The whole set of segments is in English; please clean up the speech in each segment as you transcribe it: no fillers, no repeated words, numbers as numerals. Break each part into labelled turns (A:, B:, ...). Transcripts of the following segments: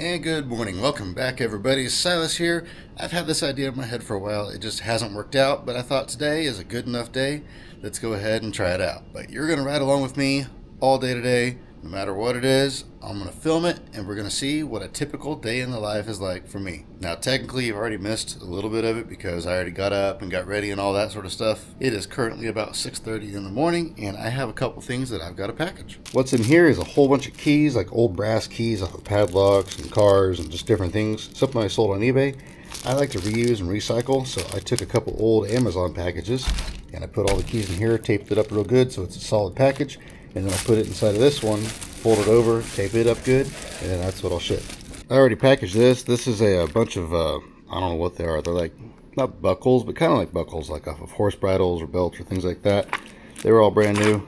A: And good morning. Welcome back, everybody. Silas here. I've had this idea in my head for a while. It just hasn't worked out, but I thought today is a good enough day. Let's go ahead and try it out. But you're going to ride along with me all day today. No matter what it is, I'm going to film it, and we're going to see what a typical day in the life is like for me. Now, technically, you've already missed a little bit of it because I already got up and got ready and all that sort of stuff. It is currently about 6:30 in the morning, and I have a couple things that I've got to package. What's in here is a whole bunch of keys, like old brass keys off of padlocks and cars and just different things. Something I sold on eBay. I like to reuse and recycle, so I took a couple old Amazon packages, and I put all the keys in here, taped it up real good so it's a solid package. And then I put it inside of this one, fold it over, tape it up good, and then that's what I'll ship. I already packaged this. This is a bunch of, I don't know what they are. They're like, not buckles, but kind of like buckles, like off of horse bridles or belts or things like that. They were all brand new.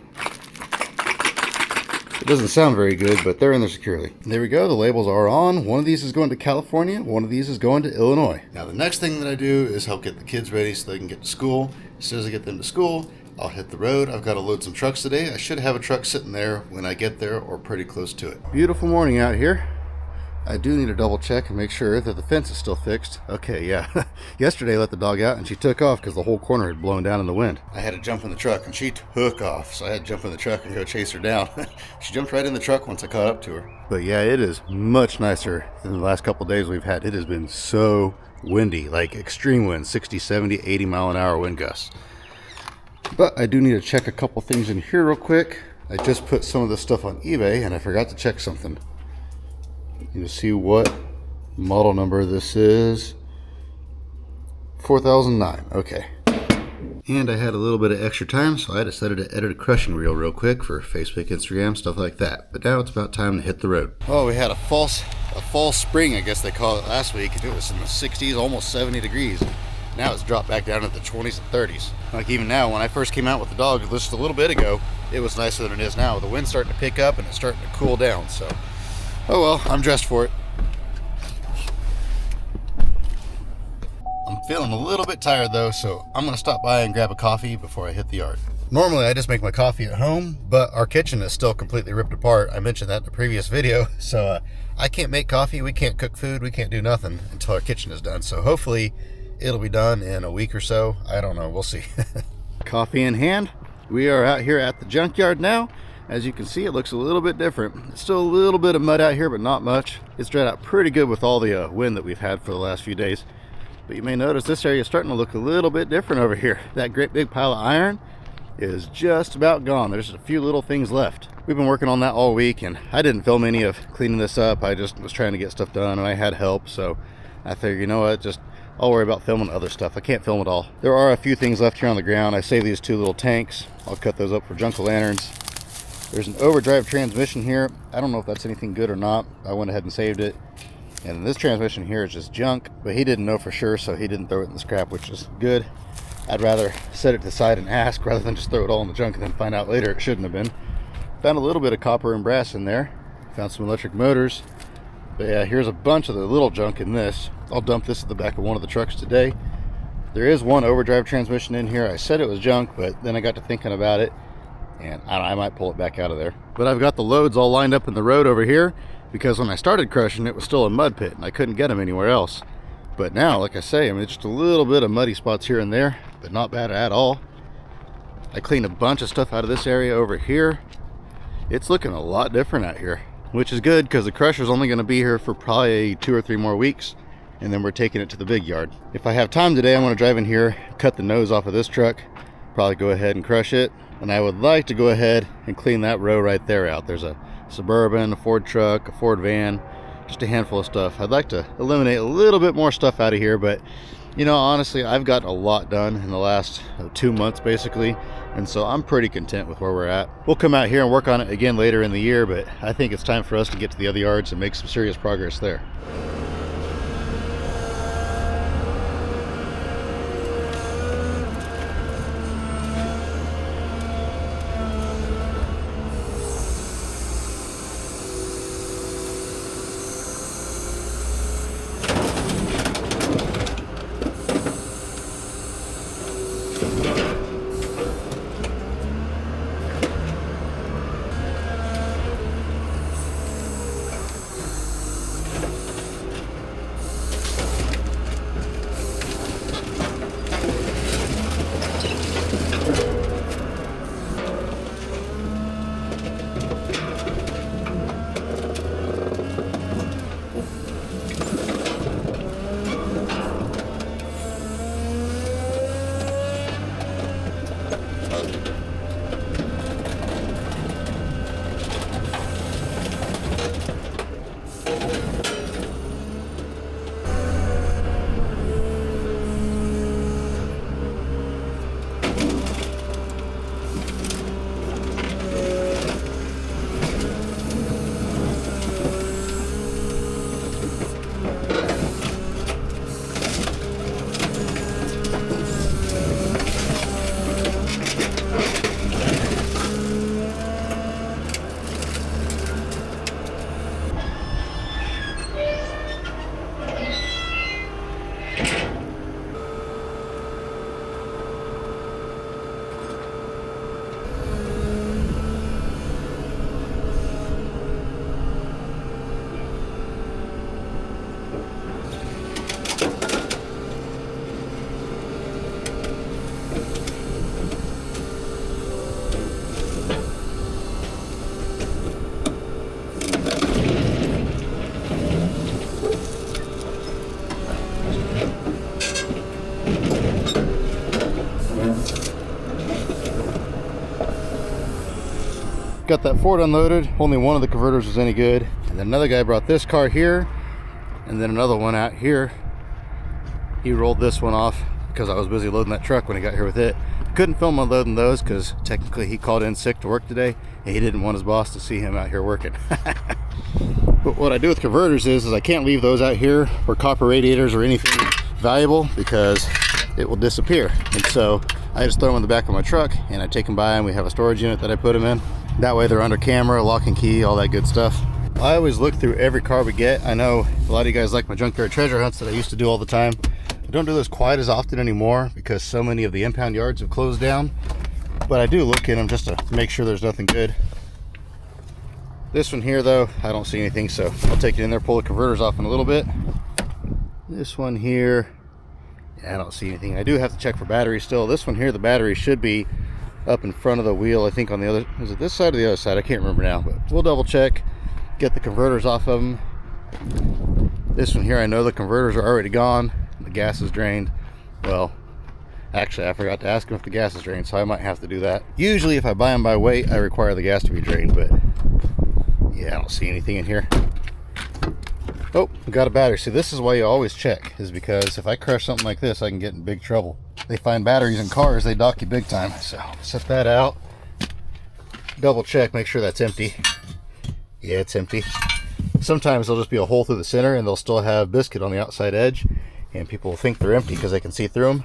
A: It doesn't sound very good, but they're in there securely. There we go. The labels are on. One of these is going to California. One of these is going to Illinois. Now, the next thing that I do is help get the kids ready so they can get to school. As soon as I get them to school, I'll hit the road. I've got to load some trucks today. I should have a truck sitting there when I get there or pretty close to it. Beautiful morning out here. I do need to double check and make sure that the fence is still fixed. Okay, yeah. Yesterday I let the dog out and she took off because the whole corner had blown down in the wind. I had to jump in the truck and she took off, so I had to jump in the truck and go chase her down. She jumped right in the truck once I caught up to her. But yeah, it is much nicer than the last couple of days we've had. It has been so windy, like extreme winds, 60, 70, 80 mile an hour wind gusts. But I do need to check a couple things in here real quick. I just put some of this stuff on eBay and I forgot to check something. You see what model number this is. 4009. Okay. And I had a little bit of extra time, so I decided to edit a crushing reel real quick for Facebook, Instagram, stuff like that. But now it's about time to hit the road. Oh, we had a fall spring, I guess they call it, last week. It was in the 60s, almost 70 degrees. Now it's dropped back down to the 20s and 30s. Like even now, when I first came out with the dog just a little bit ago, it was nicer than it is now. The wind's starting to pick up and it's starting to cool down, so oh well, I'm dressed for it. I'm feeling a little bit tired though, so I'm gonna stop by and grab a coffee before I hit the yard. Normally I just make my coffee at home, but our kitchen is still completely ripped apart. I mentioned that in the previous video, so I can't make coffee, we can't cook food, we can't do nothing until our kitchen is done. So hopefully it'll be done in a week or so. I don't know, we'll see. Coffee in hand, we are out here at the junkyard now. As you can see, it looks a little bit different. It's still a little bit of mud out here, but not much. It's dried out pretty good with all the wind that we've had for the last few days. But you may notice this area is starting to look a little bit different over here. That great big pile of iron is just about gone. There's a few little things left. We've been working on that all week, and I didn't film any of cleaning this up. I just was trying to get stuff done, and I had help, so I figured, you know what, I'll worry about filming other stuff. I can't film it all. There are a few things left here on the ground. I saved these two little tanks. I'll cut those up for junk-o'-lanterns. There's an overdrive transmission here. I don't know if that's anything good or not. I went ahead and saved it. And this transmission here is just junk, but he didn't know for sure, so he didn't throw it in the scrap, which is good. I'd rather set it to the side and ask rather than just throw it all in the junk and then find out later it shouldn't have been. Found a little bit of copper and brass in there. Found some electric motors. But yeah, here's a bunch of the little junk in this. I'll dump this at the back of one of the trucks today. There is one overdrive transmission in here. I said it was junk, but then I got to thinking about it, and I might pull it back out of there. But I've got the loads all lined up in the road over here because when I started crushing, it was still a mud pit and I couldn't get them anywhere else. But now, like I say, I mean, just a little bit of muddy spots here and there, but not bad at all. I cleaned a bunch of stuff out of this area over here. It's looking a lot different out here, which is good because the crusher's only going to be here for probably 2 or 3 more weeks, and then we're taking it to the big yard. If I have time today, I'm going to drive in here, cut the nose off of this truck, probably go ahead and crush it, and I would like to go ahead and clean that row right there out. There's a Suburban, a Ford truck, a Ford van, just a handful of stuff. I'd like to eliminate a little bit more stuff out of here, but you know, honestly, I've gotten a lot done in the last 2 months basically, and so I'm pretty content with where we're at. We'll come out here and work on it again later in the year, but I think it's time for us to get to the other yards and make some serious progress there. Got that Ford unloaded. Only one of the converters was any good. And then another guy brought this car here, and then another one out here. He rolled this one off because I was busy loading that truck when he got here with it. Couldn't film unloading those because technically he called in sick to work today, and he didn't want his boss to see him out here working. But what I do with converters is I can't leave those out here or copper radiators or anything valuable because it will disappear. And so I just throw them in the back of my truck and I take them by, and we have a storage unit that I put them in. That way they're under camera, lock and key, all that good stuff. I always look through every car we get. I know a lot of you guys like my junkyard treasure hunts that I used to do all the time. I don't do this quite as often anymore because so many of the impound yards have closed down, but I do look in them just to make sure there's nothing good. This one here though, I don't see anything, so I'll take it in there, pull the converters off in a little bit. This one here, yeah, I don't see anything. I do have to check for batteries still. This one here, the battery should be up in front of the wheel, I think on the other, is it this side or the other side? I can't remember now, but we'll double check, get the converters off of them. This one here, I know the converters are already gone, the gas is drained. Well, actually I forgot to ask him if the gas is drained, so I might have to do that. Usually if I buy them by weight, I require the gas to be drained, but yeah, I don't see anything in here. Oh, we got a battery. See, this is why you always check, is because if I crush something like this, I can get in big trouble. They find batteries in cars, they dock you big time. So set that out, double check, make sure that's empty. Yeah, it's empty. Sometimes there'll just be a hole through the center and they'll still have biscuit on the outside edge, and people will think they're empty because they can see through them.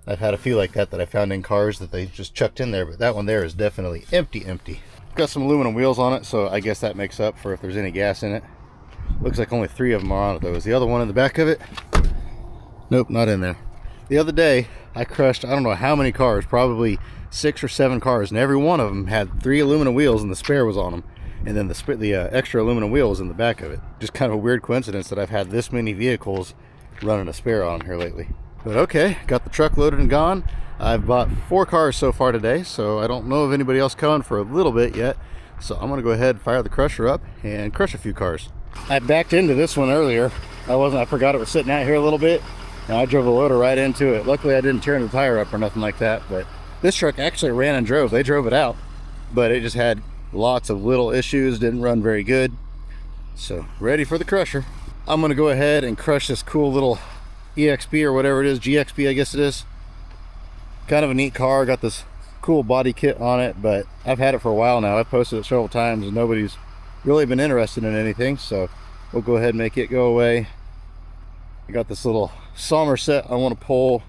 A: I've had a few like that I found in cars that they just chucked in there, but that one there is definitely empty. Got some aluminum wheels on it, so I guess that makes up for if there's any gas in it. Looks like only 3 of them are on it though. Is the other one in the back of it? Nope, not in there. The other day I crushed, I don't know how many cars, probably 6 or 7 cars, and every one of them had 3 aluminum wheels and the spare was on them, and then the extra aluminum wheel was in the back of it. Just kind of a weird coincidence that I've had this many vehicles running a spare on here lately. But okay, got the truck loaded and gone. I've bought 4 cars so far today, so I don't know of anybody else coming for a little bit yet. So I'm gonna go ahead and fire the crusher up and crush a few cars. I backed into this one earlier. I forgot it was sitting out here a little bit, and I drove the loader right into it. Luckily I didn't tear the tire up or nothing like that, but this truck actually ran and drove. They drove it out, but it just had lots of little issues, didn't run very good. So ready for the crusher. I'm gonna go ahead and crush this cool little EXP or whatever it is, GXP I guess it is. Kind of a neat car, got this cool body kit on it, but I've had it for a while now. I've posted it several times and nobody's really been interested in anything, so we'll go ahead and make it go away. I got this little Somerset. I want to pull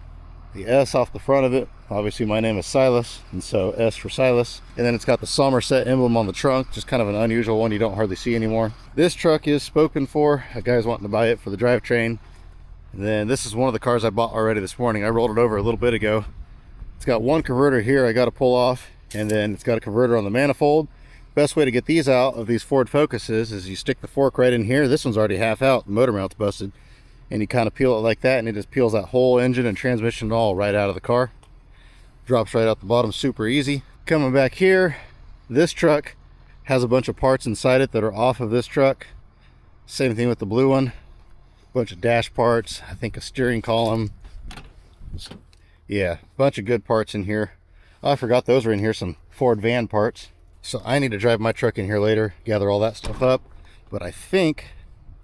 A: the S off the front of it. Obviously my name is Silas, and so S for Silas. And then it's got the Somerset emblem on the trunk, just kind of an unusual one you don't hardly see anymore. This truck is spoken for. A guy's wanting to buy it for the drivetrain. And then this is one of the cars I bought already this morning. I rolled it over a little bit ago. It's got one converter here I got to pull off, and then it's got a converter on the manifold. Best way to get these out of these Ford Focuses is you stick the fork right in here. This one's already half out, the motor mount's busted, and you kind of peel it like that, and it just peels that whole engine and transmission all right out of the car. Drops right out the bottom, super easy. Coming back here, this truck has a bunch of parts inside it that are off of this truck. Same thing with the blue one. Bunch of dash parts, I think a steering column. Yeah, bunch of good parts in here. Oh, I forgot those were in here, some Ford van parts. So I need to drive my truck in here later, gather all that stuff up. But I think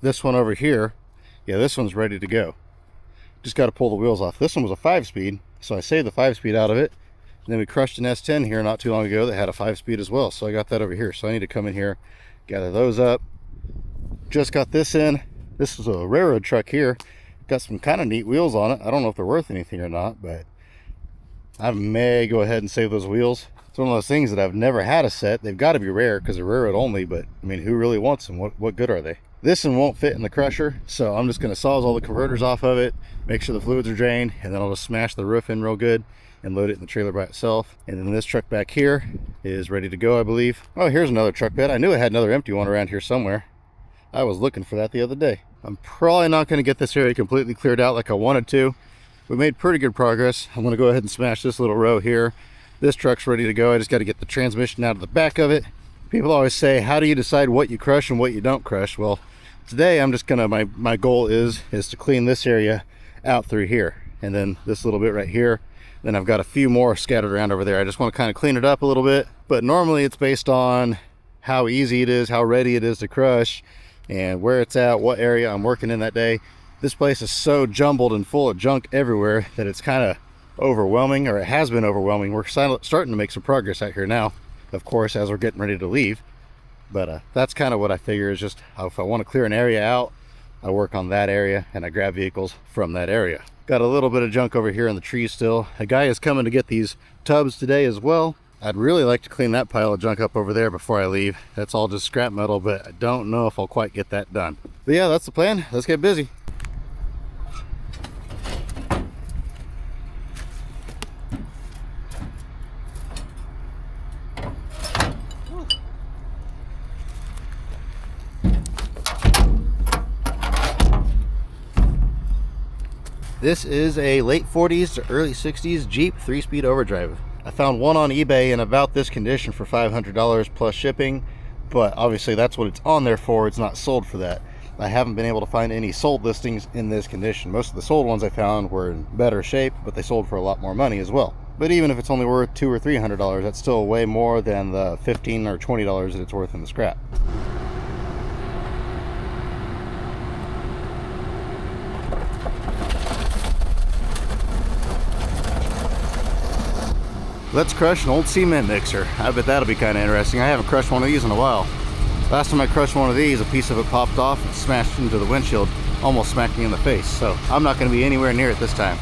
A: this one over here, yeah, this one's ready to go. Just got to pull the wheels off. This one was a 5-speed, so I saved the 5-speed out of it. And then we crushed an S10 here not too long ago that had a 5-speed as well. So I got that over here. So I need to come in here, gather those up. Just got this in. This is a railroad truck here. Got some kind of neat wheels on it. I don't know if they're worth anything or not, but I may go ahead and save those wheels. It's one of those things that I've never had a set. They've got to be rare because they're railroad only, but I mean, who really wants them? What good are they? This one won't fit in the crusher, so I'm just going to saws all the converters off of it, make sure the fluids are drained, and then I'll just smash the roof in real good and load it in the trailer by itself. And then this truck back here is ready to go, I believe. Oh, here's another truck bed. I knew I had another empty one around here somewhere. I was looking for that the other day. I'm probably not going to get this area completely cleared out like I wanted to. We made pretty good progress. I'm going to go ahead and smash this little row here. This truck's ready to go. I just got to get the transmission out of the back of it. People always say, how do you decide what you crush and what you don't crush? Well, today I'm just gonna, my goal is to clean this area out through here, and then this little bit right here, Then I've got a few more scattered around over there. I just want to kind of clean it up a little bit. But normally it's based on how easy it is, how ready it is to crush, and where it's at, what area I'm working in that day. This place is so jumbled and full of junk everywhere that it's kind of overwhelming, or it has been overwhelming. We're starting to make some progress out here now, of course, as we're getting ready to leave. But that's kind of what I figure is just how, if I want to clear an area out, I work on that area and I grab vehicles from that area. Got a little bit of junk over here in the trees still. A guy is coming to get these tubs today as well. I'd really like to clean that pile of junk up over there before I leave. That's all just scrap metal, but I don't know if I'll quite get that done. But yeah, that's the plan. Let's get busy. This is a late 40s to early 60s Jeep 3-speed overdrive. I found one on eBay in about this condition for $500 plus shipping, but obviously that's what it's on there for. It's not sold for that. I haven't been able to find any sold listings in this condition. Most of the sold ones I found were in better shape, but they sold for a lot more money as well. But even if it's only worth $200 or $300, that's still way more than the $15 or $20 that it's worth in the scrap. Let's crush an old cement mixer. I bet that'll be kind of interesting. I haven't crushed one of these in a while. Last time I crushed one of these, a piece of it popped off and smashed into the windshield, almost smacked me in the face. So I'm not going to be anywhere near it this time.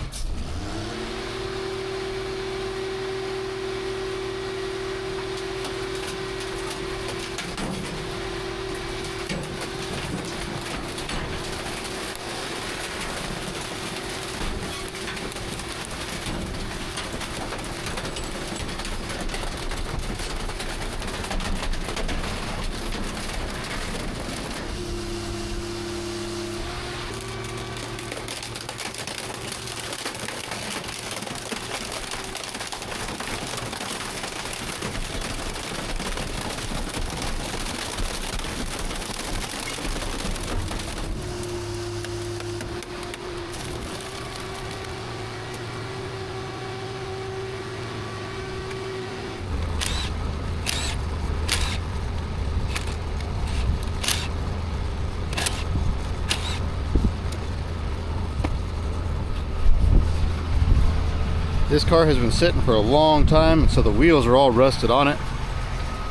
A: This car has been sitting for a long time, so the wheels are all rusted on it.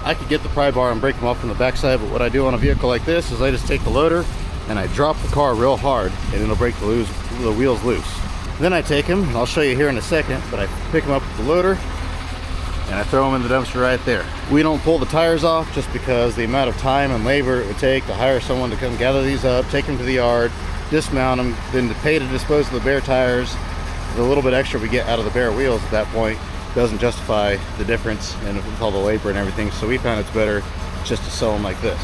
A: I could get the pry bar and break them off from the backside, but what I do on a vehicle like this is I just take the loader and I drop the car real hard and it'll break the wheels loose. Then I take them, and I'll show you here in a second, but I pick them up with the loader and I throw them in the dumpster right there. We don't pull the tires off just because the amount of time and labor it would take to hire someone to come gather these up, take them to the yard, dismount them, then to pay to dispose of the bare tires. The little bit extra we get out of the bare wheels at that point doesn't justify the difference and with all the labor and everything, so we found it's better just to sell them like this.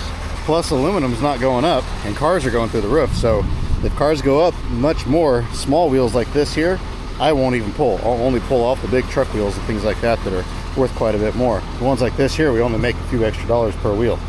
A: Plus aluminum's not going up and cars are going through the roof, so if cars go up much more, small wheels like this here, I won't even pull. I'll only pull off the big truck wheels and things like that that are worth quite a bit more. The ones like this here, we only make a few extra dollars per wheel.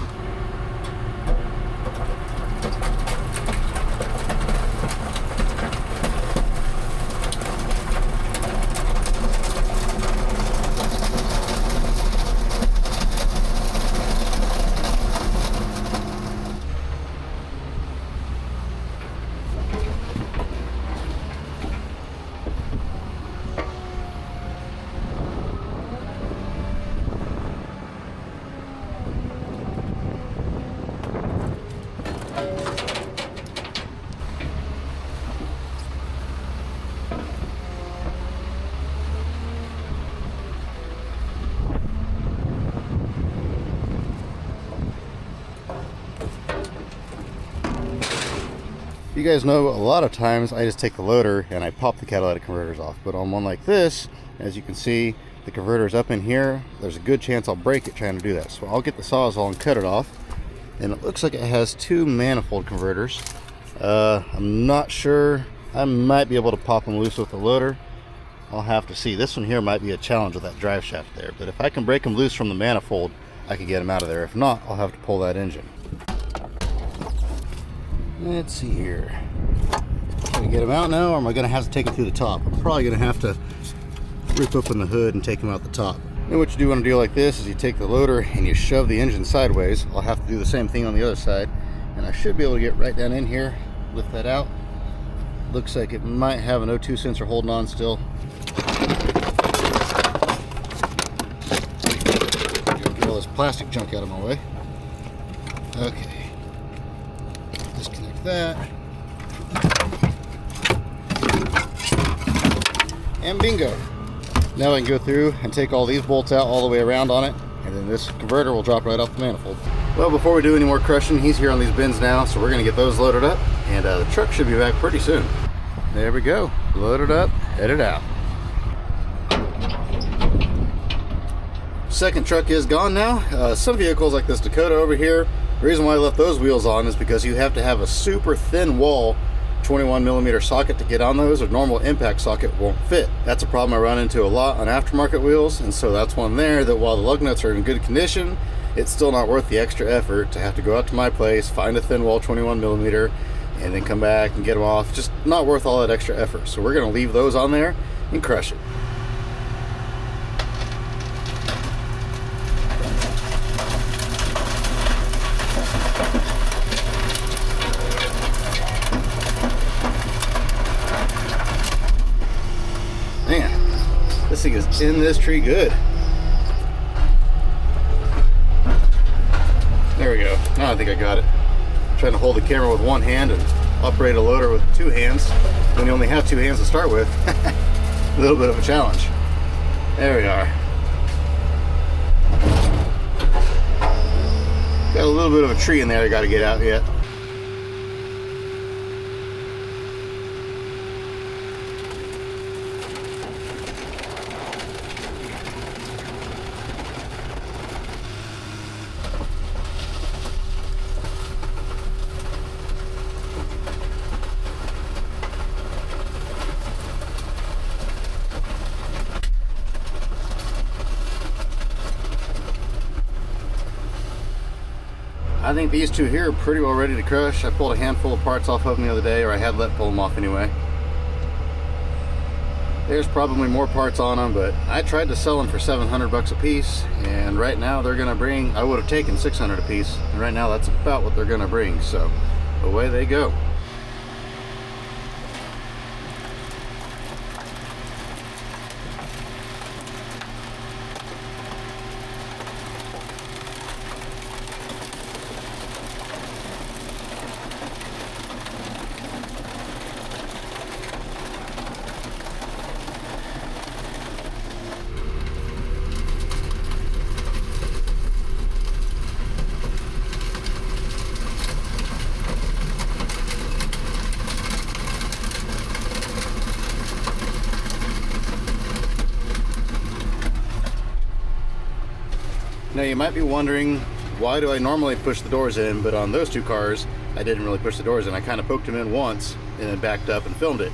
A: You guys know a lot of times I just take the loader and I pop the catalytic converters off, but on one like this, as you can see, the converter's up in here. There's a good chance I'll break it trying to do that, so I'll get the Sawzall and cut it off. And it looks like it has two manifold converters. I'm not sure. I might be able to pop them loose with the loader. I'll have to see. This one here might be a challenge with that drive shaft there, but if I can break them loose from the manifold, I can get them out of there. If not, I'll have to pull that engine. Let's see here. Can I get them out now, or am I going to have to take them through the top? I'm probably going to have to rip open the hood and take them out the top. And what you do on a deal like this is you take the loader and you shove the engine sideways. I'll have to do the same thing on the other side. And I should be able to get right down in here, lift that out. Looks like it might have an O2 sensor holding on still. Get all this plastic junk out of my way. Okay. Disconnect that. And bingo. Now I can go through and take all these bolts out all the way around on it, and then this converter will drop right off the manifold. Well, before we do any more crushing, he's here on these bins now, so we're going to get those loaded up, and the truck should be back pretty soon. There we go. Loaded up, headed out. Second truck is gone now. Some vehicles like this Dakota over here, the reason why I left those wheels on is because you have to have a super thin wall 21mm socket to get on those, or normal impact socket won't fit. That's a problem I run into a lot on aftermarket wheels, and so that's one there that while the lug nuts are in good condition, it's still not worth the extra effort to have to go out to my place, find a thin wall 21mm, and then come back and get them off. Just not worth all that extra effort. So we're going to leave those on there and crush it. Man, this thing is in this tree good. There we go. Now I think I got it. I'm trying to hold the camera with one hand and operate a loader with two hands when you only have two hands to start with. A little bit of a challenge. There we are. Got a little bit of a tree in there I got to get out yet. I think these two here are pretty well ready to crush. I pulled a handful of parts off of them the other day, or I had let pull them off anyway. There's probably more parts on them, but I tried to sell them for $700 a piece, and right now they're gonna bring, I would have taken $600 a piece, and right now that's about what they're gonna bring, so away they go. Now you might be wondering, why do I normally push the doors in, but on those two cars I didn't really push the doors in. I kind of poked them in once and then backed up and filmed it.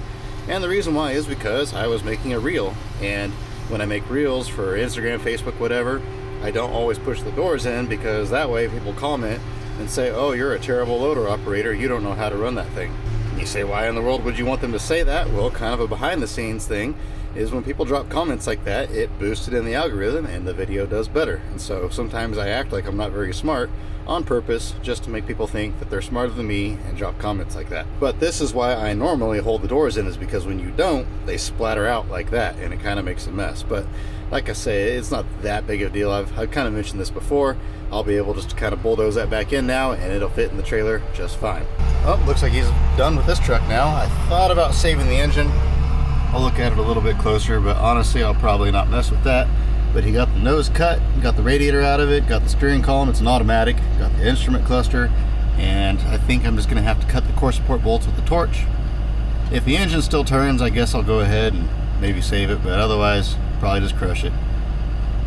A: And the reason why is because I was making a reel, and when I make reels for Instagram, Facebook, whatever, I don't always push the doors in, because that way people comment and say, oh, you're a terrible loader operator, you don't know how to run that thing. And you say, why in the world would you want them to say that? Well, kind of a behind the scenes thing is when people drop comments like that, it boosts it in the algorithm and the video does better. And so sometimes I act like I'm not very smart on purpose, just to make people think that they're smarter than me and drop comments like that. But this is why I normally hold the doors in, is because when you don't, they splatter out like that and it kind of makes a mess. But like I say, it's not that big of a deal. I've kind of mentioned this before. I'll be able just to kind of bulldoze that back in now and it'll fit in the trailer just fine. Oh, looks like he's done with this truck now. I thought about saving the engine. I'll look at it a little bit closer, but honestly I'll probably not mess with that. But he got the nose cut, got the radiator out of it, got the steering column, it's an automatic, got the instrument cluster, and I think I'm just gonna have to cut the core support bolts with the torch. If the engine still turns, I guess I'll go ahead and maybe save it, but otherwise probably just crush it.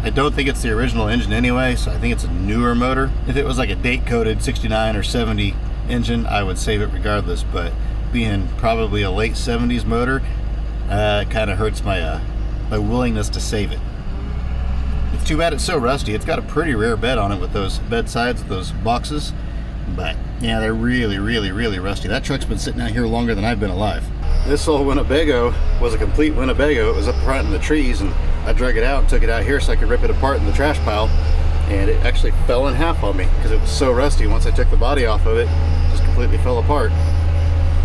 A: I don't think it's the original engine anyway, so I think it's a newer motor. If it was like a date coded 69 or 70 engine, I would save it regardless, but being probably a late 70s motor, it kind of hurts my my willingness to save it. It's too bad it's so rusty. It's got a pretty rare bed on it with those bed sides, with those boxes, but yeah, they're really, really, really rusty. That truck's been sitting out here longer than I've been alive. This old Winnebago was a complete Winnebago. It was up front in the trees, and I drug it out and took it out here so I could rip it apart in the trash pile, and it actually fell in half on me because it was so rusty. Once I took the body off of it, it just completely fell apart.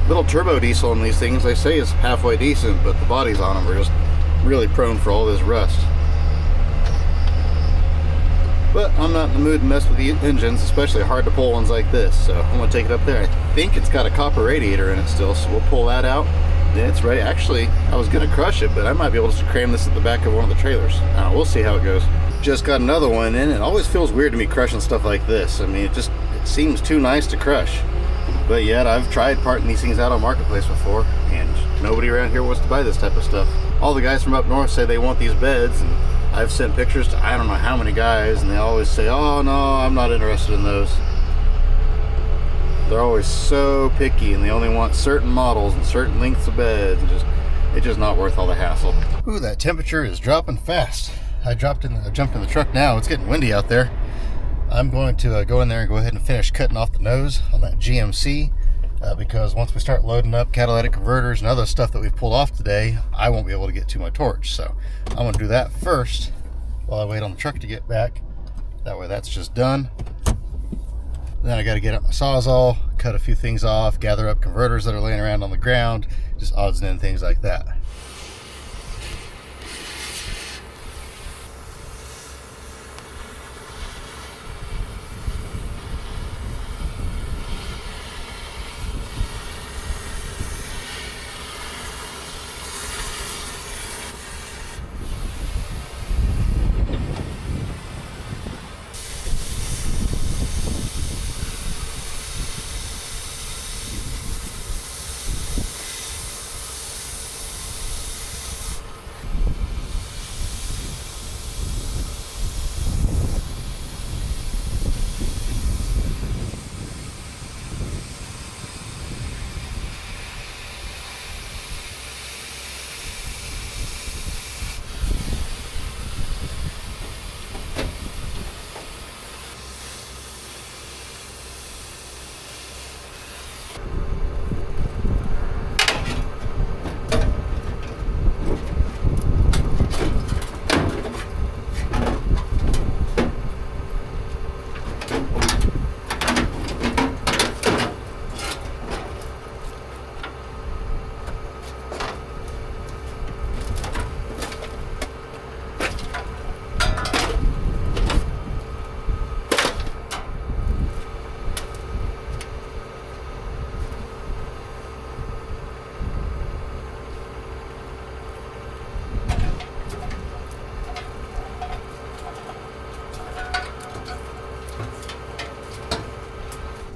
A: Little turbo diesel on these things, they say, is halfway decent, but the bodies on them are just really prone for all this rust. But I'm not in the mood to mess with the engines, especially hard to pull ones like this, so I'm going to take it up there. I think it's got a copper radiator in it still, so we'll pull that out. Then it's ready. Actually, I was going to crush it, but I might be able to cram this at the back of one of the trailers. We'll see how it goes. Just got another one in. It always feels weird to me crushing stuff like this. I mean, it seems too nice to crush. But yet, I've tried parting these things out on Marketplace before, and nobody around here wants to buy this type of stuff. All the guys from up north say they want these beds, and I've sent pictures to I don't know how many guys, and they always say, oh no, I'm not interested in those. They're always so picky, and they only want certain models and certain lengths of beds, and it's just not worth all the hassle. Ooh, that temperature is dropping fast. I jumped in the truck now. It's getting windy out there. I'm going to go in there and go ahead and finish cutting off the nose on that GMC, because once we start loading up catalytic converters and other stuff that we've pulled off today, I won't be able to get to my torch. So I'm going to do that first while I wait on the truck to get back. That way that's just done. Then I got to get up my Sawzall, cut a few things off, gather up converters that are laying around on the ground, just odds and ends, things like that.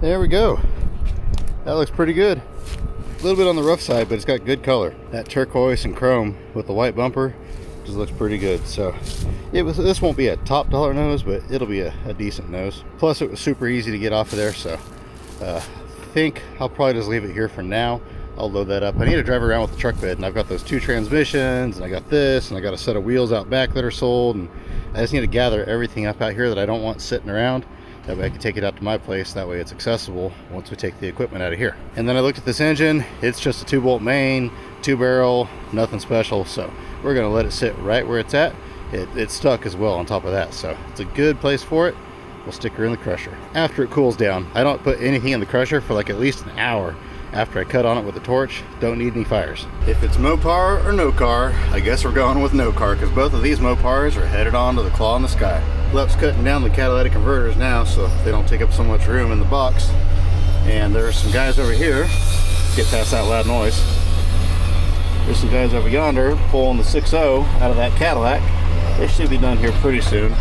A: There we go. That looks pretty good. A little bit on the rough side, but it's got good color. That turquoise and chrome with the white bumper just looks pretty good. So this won't be a top dollar nose, but it'll be a decent nose. Plus it was super easy to get off of there, so I think I'll probably just leave it here for now. I'll load that up. I need to drive around with the truck bed, and I've got those 2 transmissions, and I got this, and I got a set of wheels out back that are sold, and I just need to gather everything up out here that I don't want sitting around. That way I can take it out to my place. That way it's accessible once we take the equipment out of here. And then I looked at this engine. It's just a 2-bolt main, 2-barrel, nothing special. So we're going to let it sit right where it's at. It's stuck as well on top of that. So it's a good place for it. We'll stick her in the crusher. After it cools down, I don't put anything in the crusher for like at least an hour. After I cut on it with a torch, don't need any fires. If it's Mopar or no car, I guess we're going with no car, because both of these Mopars are headed on to the claw in the sky. Lep's cutting down the catalytic converters now so they don't take up so much room in the box. And there's some guys over here, get past that loud noise. There's some guys over yonder pulling the 6.0 out of that Cadillac. They should be done here pretty soon.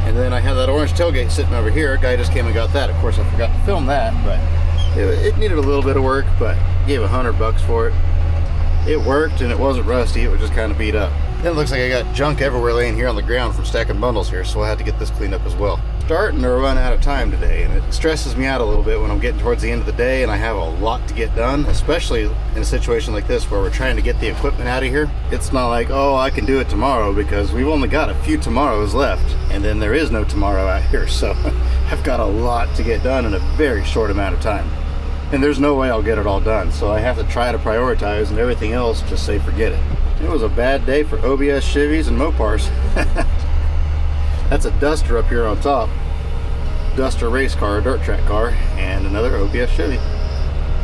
A: And then I have that orange tailgate sitting over here. A guy just came and got that. Of course, I forgot to film that, but it needed a little bit of work, but gave $100 for it. It worked, and it wasn't rusty. It was just kind of beat up. Then it looks like I got junk everywhere laying here on the ground from stacking bundles here, so we'll have to get this cleaned up as well. Starting to run out of time today, and it stresses me out a little bit when I'm getting towards the end of the day and I have a lot to get done, especially in a situation like this where we're trying to get the equipment out of here. It's not like, oh, I can do it tomorrow, because we've only got a few tomorrows left, and then there is no tomorrow out here, so I've got a lot to get done in a very short amount of time. and there's no way I'll get it all done. So I have to try to prioritize, and everything else just say forget it. It was a bad day for OBS Chevys and Mopars. That's a Duster up here on top. Duster race car, dirt track car, and another OBS Chevy.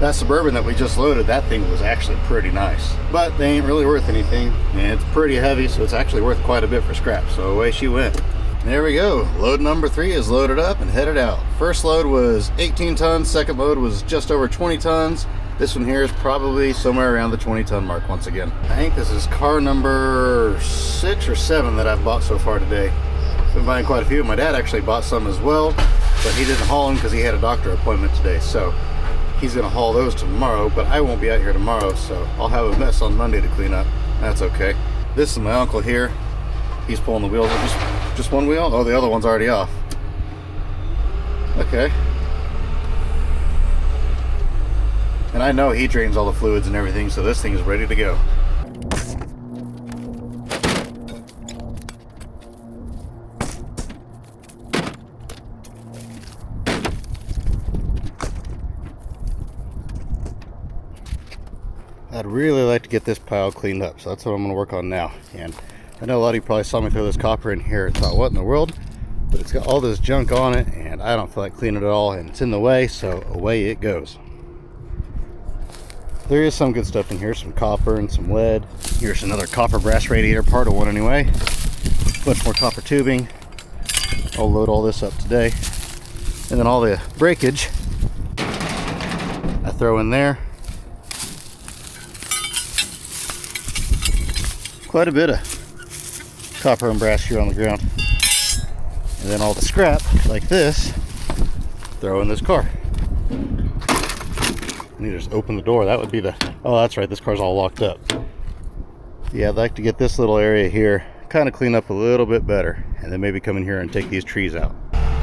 A: That Suburban that we just loaded, that thing was actually pretty nice. But they ain't really worth anything, and it's pretty heavy, so it's actually worth quite a bit for scrap. So away she went. There we go. Load number 3 is loaded up and headed out. First load was 18 tons, second load was just over 20 tons. This one here is probably somewhere around the 20-ton mark once again. I think this is car number 6 or 7 that I've bought so far today. Been buying quite a few. My dad actually bought some as well, but he didn't haul them because he had a doctor appointment today. So he's gonna haul those tomorrow, but I won't be out here tomorrow, so I'll have a mess on Monday to clean up. That's okay. This is my uncle here. He's pulling the wheels. Just one wheel? Oh, the other one's already off. Okay. And I know he drains all the fluids and everything, so this thing is ready to go. I'd really like to get this pile cleaned up, so that's what I'm going to work on now. And I know a lot of you probably saw me throw this copper in here and thought, what in the world? But it's got all this junk on it, and I don't feel like cleaning it all, and it's in the way, so away it goes. There is some good stuff in here, some copper and some lead. Here's another copper brass radiator, part of one anyway. Bunch more copper tubing. I'll load all this up today. And then all the breakage I throw in there. Quite a bit of copper and brass here on the ground. And then all the scrap, like this, throw in this car. I need to just open the door. That would be the... Oh, that's right, this car's all locked up. Yeah, I'd like to get this little area here kind of clean up a little bit better, and then maybe come in here and take these trees out.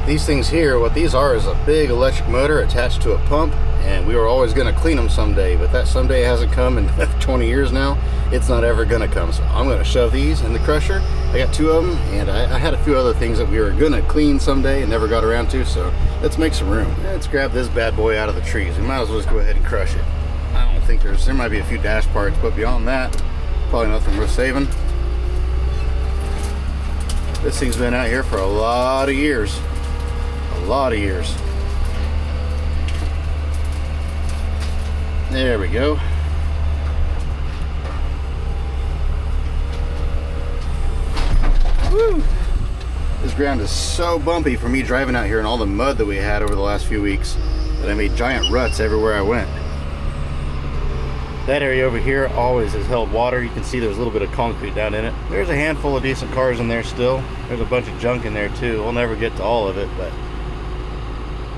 A: These things here, what these are is a big electric motor attached to a pump, and we were always going to clean them someday, but that someday hasn't come in 20 years now. It's not ever going to come, so I'm going to shove these in the crusher. I got 2 of them, and I had a few other things that we were going to clean someday and never got around to, so let's make some room. Let's grab this bad boy out of the trees. We might as well just go ahead and crush it. I don't think there might be a few dash parts, but beyond that, probably nothing worth saving. This thing's been out here for a lot of years. A lot of years. There we go. Woo! This ground is so bumpy for me driving out here and all the mud that we had over the last few weeks that I made giant ruts everywhere I went. That area over here always has held water. You can see there's a little bit of concrete down in it. There's a handful of decent cars in there still. There's a bunch of junk in there too. We'll never get to all of it, but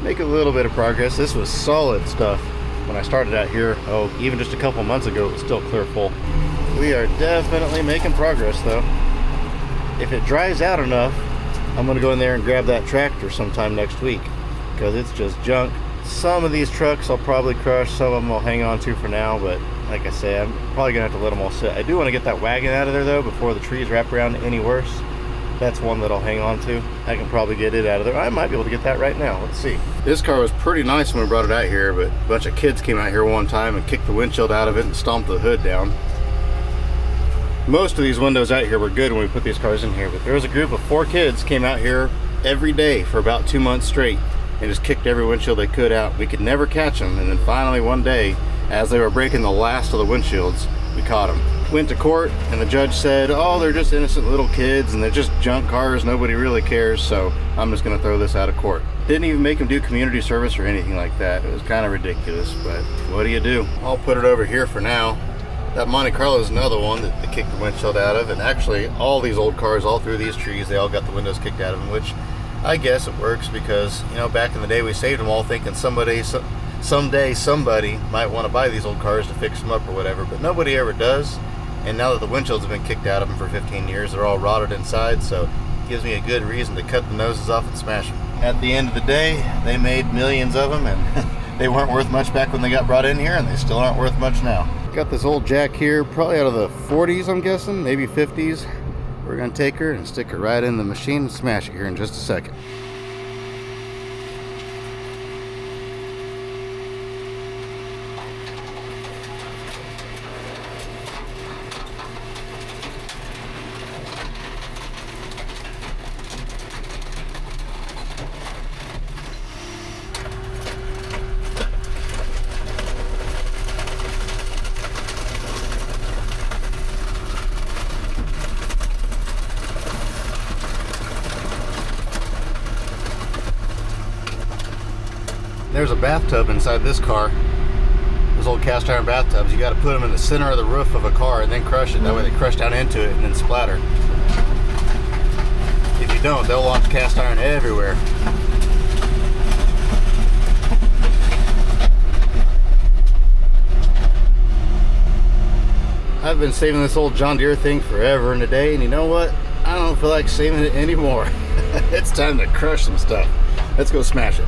A: make a little bit of progress. This was solid stuff when I started out here. Oh, even just a couple months ago, it was still clear full. We are definitely making progress though. If it dries out enough, I'm gonna go in there and grab that tractor sometime next week, because it's just junk. Some of these trucks I'll probably crush, some of them I'll hang on to for now, but like I say, I'm probably gonna have to let them all sit. I do want to get that wagon out of there though before the trees wrap around any worse. That's one that I'll hang on to. I can probably get it out of there. I might be able to get that right now. Let's see. This car was pretty nice when we brought it out here, but a bunch of kids came out here one time and kicked the windshield out of it and stomped the hood down. Most of these windows out here were good when we put these cars in here, but there was a group of 4 kids came out here every day for about 2 months straight and just kicked every windshield they could out. We could never catch them, and then finally one day, as they were breaking the last of the windshields, we caught them. Went to court, and the judge said, oh, they're just innocent little kids and they're just junk cars, nobody really cares, so I'm just gonna throw this out of court. Didn't even make them do community service or anything like that. It was kind of ridiculous, but what do you do? I'll put it over here for now. That Monte Carlo is another one that they kicked the windshield out of, and actually all these old cars, all through these trees, they all got the windows kicked out of them, which I guess it works because, you know, back in the day we saved them all thinking someday somebody might want to buy these old cars to fix them up or whatever, but nobody ever does. And now that the windshields have been kicked out of them for 15 years, they're all rotted inside, so it gives me a good reason to cut the noses off and smash them. At the end of the day, they made millions of them, and they weren't worth much back when they got brought in here, and they still aren't worth much now. Got this old jack here, probably out of the 40s, I'm guessing, maybe 50s. We're gonna take her and stick her right in the machine and smash it here in just a second. There's a bathtub inside this car. Those old cast iron bathtubs, you got to put them in the center of the roof of a car and then crush it. That way they crush down into it and then splatter. If you don't, they'll launch cast iron everywhere. I've been saving this old John Deere thing forever and a day, and you know what? I don't feel like saving it anymore. It's time to crush some stuff. Let's go smash it.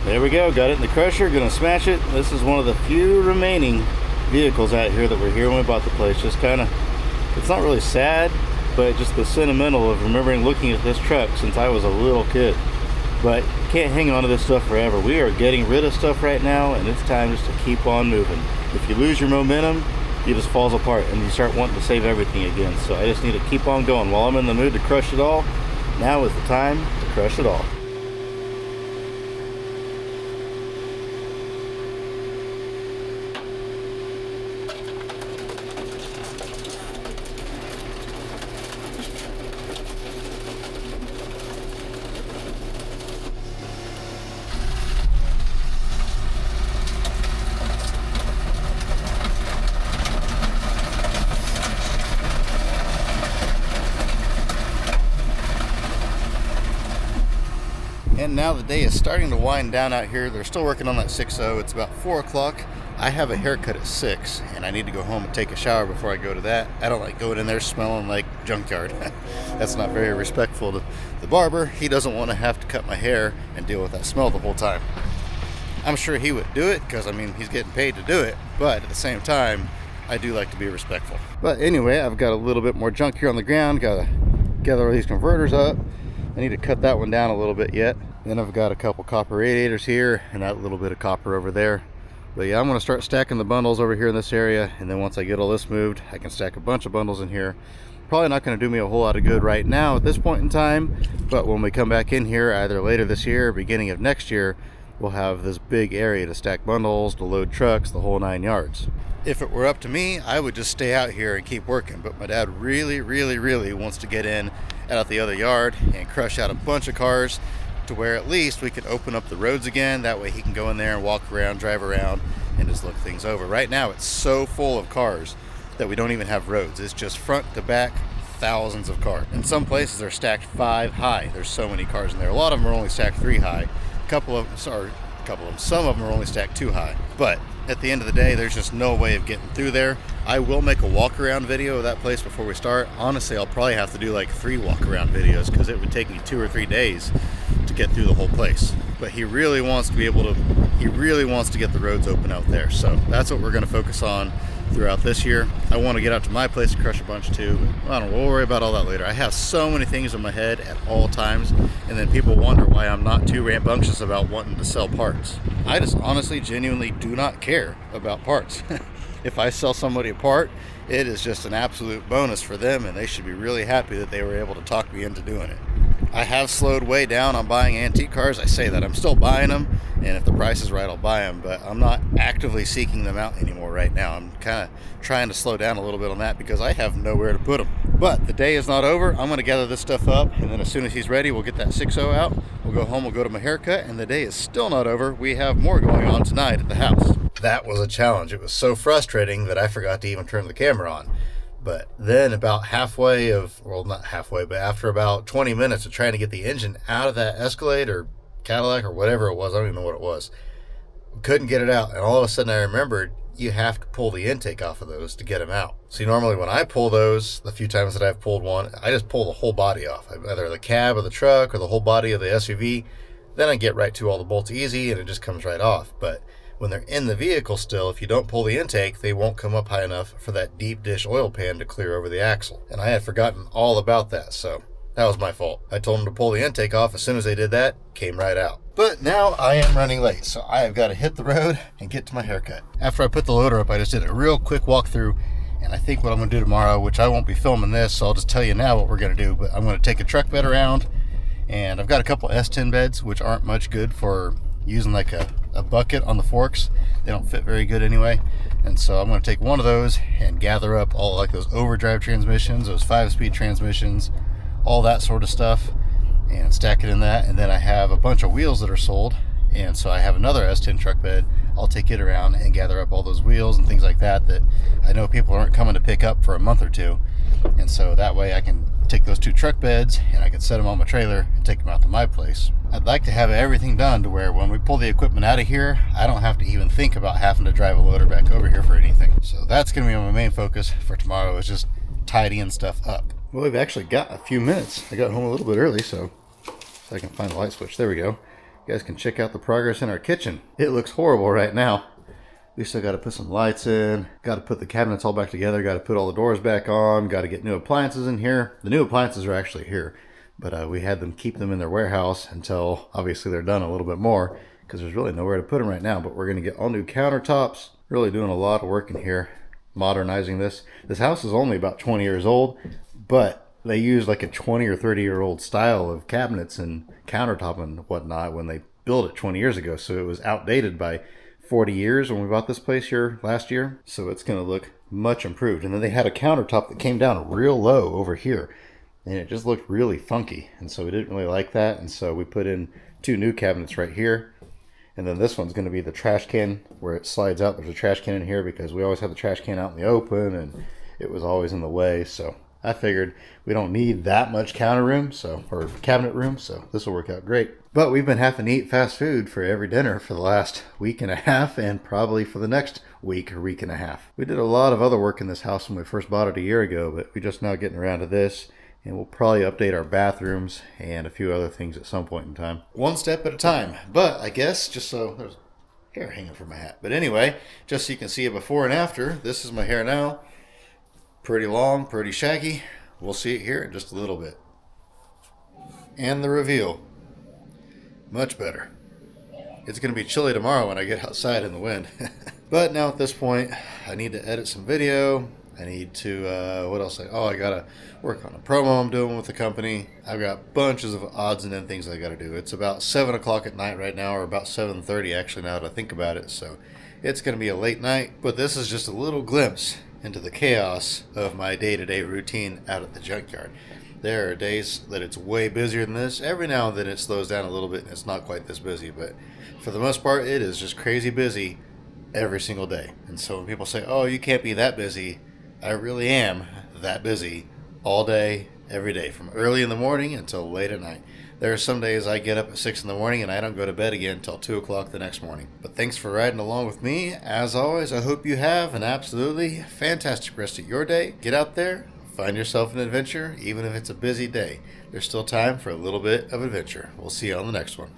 A: There we go, got it in the crusher, gonna smash it. This is one of the few remaining vehicles out here that were here when we bought the place. Just kind of, it's not really sad, but just the sentimental of remembering looking at this truck since I was a little kid. But can't hang on to this stuff forever. We are getting rid of stuff right now, and it's time just to keep on moving. If you lose your momentum, it just falls apart and you start wanting to save everything again. So I just need to keep on going. While I'm in the mood to crush it all, now is the time to crush it all. And now the day is starting to wind down out here. They're still working on that 6.0. It's about 4 o'clock. I have a haircut at 6, and I need to go home and take a shower before I go to that. I don't like going in there smelling like junkyard. That's not very respectful to the barber. He doesn't want to have to cut my hair and deal with that smell the whole time. I'm sure he would do it because, I mean, he's getting paid to do it. But at the same time, I do like to be respectful. But anyway, I've got a little bit more junk here on the ground. Got to gather all these converters up. I need to cut that one down a little bit yet. Then I've got a couple copper radiators here and that little bit of copper over there. But yeah, I'm going to start stacking the bundles over here in this area, and then once I get all this moved, I can stack a bunch of bundles in here. Probably not going to do me a whole lot of good right now at this point in time, but when we come back in here either later this year or beginning of next year, we'll have this big area to stack bundles, to load trucks, the whole 9 yards. If it were up to me, I would just stay out here and keep working, but my dad really wants to get in out the other yard and crush out a bunch of cars to where at least we can open up the roads again. That way he can go in there and walk around, drive around, and just look things over. Right now it's so full of cars that we don't even have roads. It's just front to back, thousands of cars. In some places they're stacked 5 high. There's so many cars in there. A lot of them are only stacked 3 high. Some of them are only stacked 2 high. But at the end of the day, there's just no way of getting through there. I will make a walk around video of that place before we start. Honestly, I'll probably have to do like 3 walk around videos because it would take me 2 or 3 days to get through the whole place. But he really wants to get the roads open out there. So that's what we're going to focus on throughout this year. I want to get out to my place and crush a bunch too, but I don't know, we'll worry about all that later. I have so many things in my head at all times, and then people wonder why I'm not too rambunctious about wanting to sell parts. I just honestly, genuinely do not care about parts. If I sell somebody a part, it is just an absolute bonus for them, and they should be really happy that they were able to talk me into doing it. I have slowed way down on buying antique cars. I say that. I'm still buying them, and if the price is right, I'll buy them, but I'm not actively seeking them out anymore right now. I'm kind of trying to slow down a little bit on that because I have nowhere to put them. But the day is not over. I'm going to gather this stuff up, and then as soon as he's ready, we'll get that 6.0 out. We'll go home, we'll go to my haircut, and the day is still not over. We have more going on tonight at the house. That was a challenge. It was so frustrating that I forgot to even turn the camera on. But then about halfway of, well, not halfway, but after about 20 minutes of trying to get the engine out of that Escalade or Cadillac or whatever it was, I don't even know what it was, couldn't get it out. And all of a sudden I remembered you have to pull the intake off of those to get them out. See, normally when I pull those, the few times that I've pulled one, I just pull the whole body off, either the cab of the truck or the whole body of the SUV. Then I get right to all the bolts easy and it just comes right off. But when they're in the vehicle still, if you don't pull the intake, they won't come up high enough for that deep dish oil pan to clear over the axle. And I had forgotten all about that, so that was my fault. I told them to pull the intake off. As soon as they did that, came right out. But now I am running late, so I have got to hit the road and get to my haircut. After I put the loader up, I just did a real quick walkthrough, And I think what I'm going to do tomorrow, which I won't be filming this, so I'll just tell you now what we're going to do, but I'm going to take a truck bed around, and I've got a couple S10 beds, which aren't much good for using like a bucket on the forks. They don't fit very good anyway. And so I'm going to take one of those and gather up all like those overdrive transmissions, those 5-speed transmissions, all that sort of stuff, and stack it in that. And then I have a bunch of wheels that are sold, and so I have another S10 truck bed. I'll take it around and gather up all those wheels and things like that that I know people aren't coming to pick up for a month or two. And so that way I can take those 2 truck beds and I can set them on my trailer and take them out to my place. I'd like to have everything done to where when we pull the equipment out of here, I don't have to even think about having to drive a loader back over here for anything. So that's going to be my main focus for tomorrow, is just tidying stuff up. Well, we've actually got a few minutes. I got home a little bit early, so I can find the light switch. There we go. You guys can check out the progress in our kitchen. It looks horrible right now. We still got to put some lights in, got to put the cabinets all back together, got to put all the doors back on, got to get new appliances in here. The new appliances are actually here, but we had them keep them in their warehouse until obviously they're done a little bit more, because there's really nowhere to put them right now. But we're going to get all new countertops, really doing a lot of work in here, modernizing this. This house is only about 20 years old, but they use like a 20 or 30-year-old style of cabinets and countertop and whatnot when they built it 20 years ago. So it was outdated by 40 years when we bought this place here last year. So it's going to look much improved. And then they had a countertop that came down real low over here, and it just looked really funky. And so we didn't really like that. And so we put in 2 new cabinets right here. And then this one's going to be the trash can where it slides out. There's a trash can in here because we always have the trash can out in the open and it was always in the way. So I figured we don't need that much counter room, or cabinet room, so this will work out great. But we've been having to eat fast food for every dinner for the last week and a half, and probably for the next week or week and a half. We did a lot of other work in this house when we first bought it a year ago, but we're just now getting around to this, and we'll probably update our bathrooms and a few other things at some point in time. One step at a time. But I guess, just so there's hair hanging from my hat. But anyway, just so you can see a before and after, this is my hair now. Pretty long, pretty shaggy. We'll see it here in just a little bit. And the reveal. Much better. It's going to be chilly tomorrow when I get outside in the wind. But now at this point, I need to edit some video. I need to, what else? I got to work on a promo I'm doing with the company. I've got bunches of odds and end things I got to do. It's about 7 o'clock at night right now, or about 7:30 actually now that I think about it. So it's going to be a late night. But this is just a little glimpse into the chaos of my day-to-day routine out at the junkyard. There are days that it's way busier than this. Every now and then it slows down a little bit and it's not quite this busy, but for the most part it is just crazy busy every single day. And so when people say, oh, you can't be that busy, I really am that busy all day, every day, from early in the morning until late at night. There are some days I get up at 6 in the morning and I don't go to bed again until 2 o'clock the next morning. But thanks for riding along with me. As always, I hope you have an absolutely fantastic rest of your day. Get out there, find yourself an adventure, even if it's a busy day. There's still time for a little bit of adventure. We'll see you on the next one.